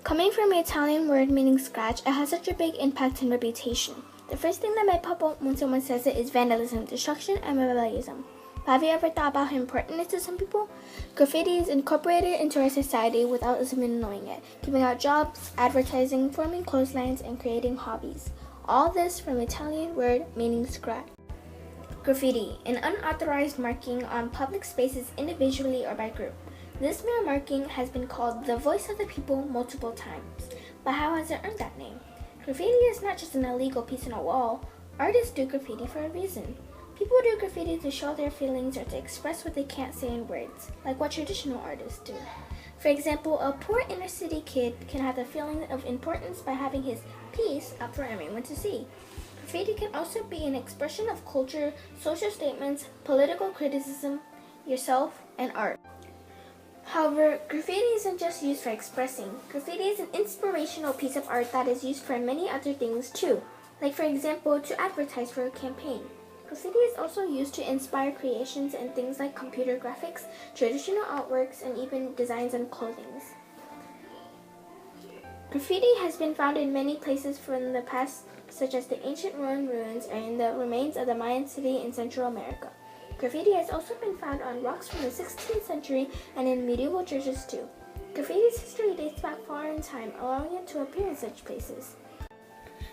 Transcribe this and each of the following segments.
Coming from the Italian word meaning scratch, it has such a big impact and reputation. The first thing that might pop up when someone says it is vandalism, destruction, and rebellism. But have you ever thought about how important it is to some people? Graffiti is incorporated into our society without us even knowing it, giving out jobs, advertising, forming clotheslines, and creating hobbies. All this from the Italian word meaning scratch. Graffiti, an unauthorized marking on public spaces individually or by group. This mere marking has been called the voice of the people multiple times. But how has it earned that name? Graffiti is not just an illegal piece on a wall. Artists do graffiti for a reason. People do graffiti to show their feelings or to express what they can't say in words, like what traditional artists do. For example, a poor inner city kid can have the feeling of importance by having his piece up for everyone to see. Graffiti can also be an expression of culture, social statements, political criticism, yourself, and art. However, graffiti isn't just used for expressing. Graffiti is an inspirational piece of art that is used for many other things too, like for example, to advertise for a campaign. Graffiti is also used to inspire creations in things like computer graphics, traditional artworks, and even designs on clothing. Graffiti has been found in many places from the past, such as the ancient Roman ruins and the remains of the Mayan city in Central America. Graffiti has also been found on rocks from the 16th century and in medieval churches too. Graffiti's history dates back far in time, allowing it to appear in such places.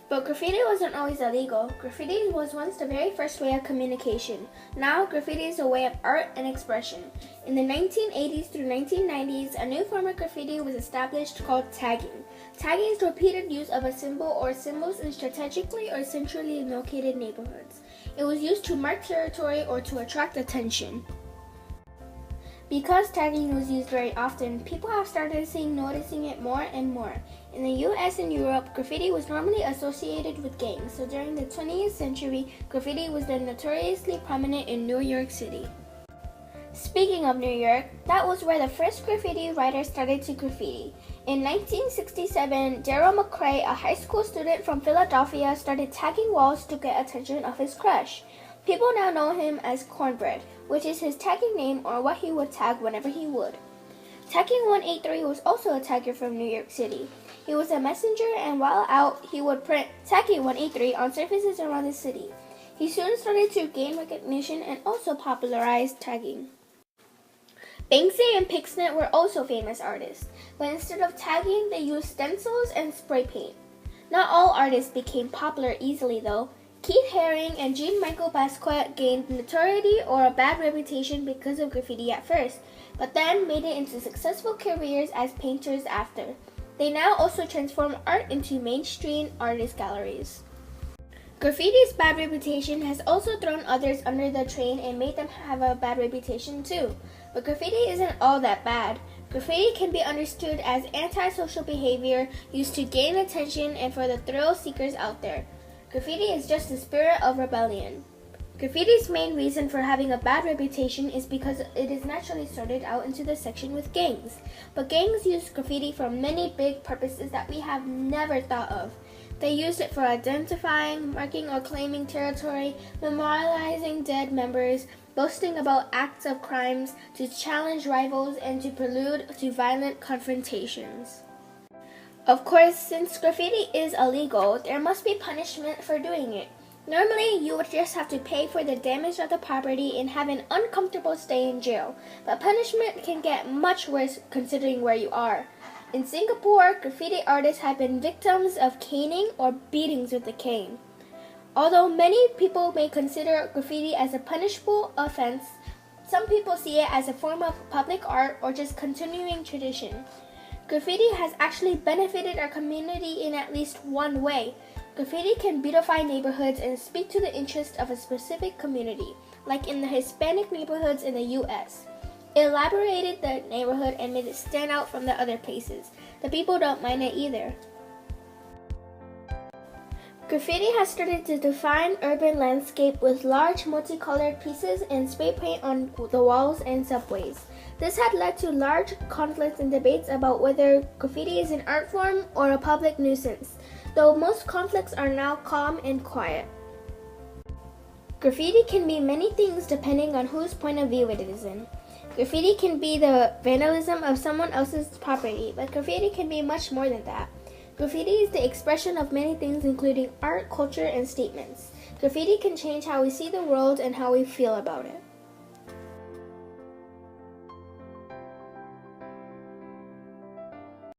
But graffiti wasn't always illegal. Graffiti was once the very first way of communication. Now, graffiti is a way of art and expression. In the 1980s through 1990s, a new form of graffiti was established called tagging. Tagging is the repeated use of a symbol or symbols in strategically or centrally located neighborhoods. It was used to mark territory or to attract attention. Because tagging was used very often, people have started noticing it more and more. In the US and Europe, graffiti was normally associated with gangs, so during the 20th century, graffiti was then notoriously prominent in New York City. Speaking of New York, that was where the first graffiti writers started to graffiti. In 1967, Daryl McCray, a high school student from Philadelphia, started tagging walls to get attention of his crush. People now know him as Cornbread, which is his tagging name or what he would tag whenever he would. Tagging 183 was also a tagger from New York City. He was a messenger, and while out, he would print Tagging 183 on surfaces around the city. He soon started to gain recognition and also popularized tagging. Banksy and Pixnet were also famous artists, but instead of tagging, they used stencils and spray paint. Not all artists became popular easily though. Keith Haring and Jean-Michel Basquiat gained notoriety or a bad reputation because of graffiti at first, but then made it into successful careers as painters after. They now also transform art into mainstream artist galleries. Graffiti's bad reputation has also thrown others under the train and made them have a bad reputation too. But graffiti isn't all that bad. Graffiti can be understood as antisocial behavior used to gain attention and for the thrill seekers out there. Graffiti is just the spirit of rebellion. Graffiti's main reason for having a bad reputation is because it is naturally sorted out into the section with gangs. But gangs use graffiti for many big purposes that we have never thought of. They use it for identifying, marking or claiming territory, memorializing dead members, boasting about acts of crimes, to challenge rivals, and to prelude to violent confrontations. Of course, since graffiti is illegal, there must be punishment for doing it. Normally, you would just have to pay for the damage of the property and have an uncomfortable stay in jail, but punishment can get much worse considering where you are. In Singapore, graffiti artists have been victims of caning or beatings with a cane. Although many people may consider graffiti as a punishable offense, some people see it as a form of public art or just continuing tradition. Graffiti has actually benefited our community in at least one way. Graffiti can beautify neighborhoods and speak to the interests of a specific community, like in the Hispanic neighborhoods in the US. It elaborated the neighborhood and made it stand out from the other places. The people don't mind it either. Graffiti has started to define urban landscape with large multicolored pieces and spray paint on the walls and subways. This had led to large conflicts and debates about whether graffiti is an art form or a public nuisance, though most conflicts are now calm and quiet. Graffiti can be many things depending on whose point of view it is in. Graffiti can be the vandalism of someone else's property, but graffiti can be much more than that. Graffiti is the expression of many things including art, culture, and statements. Graffiti can change how we see the world and how we feel about it.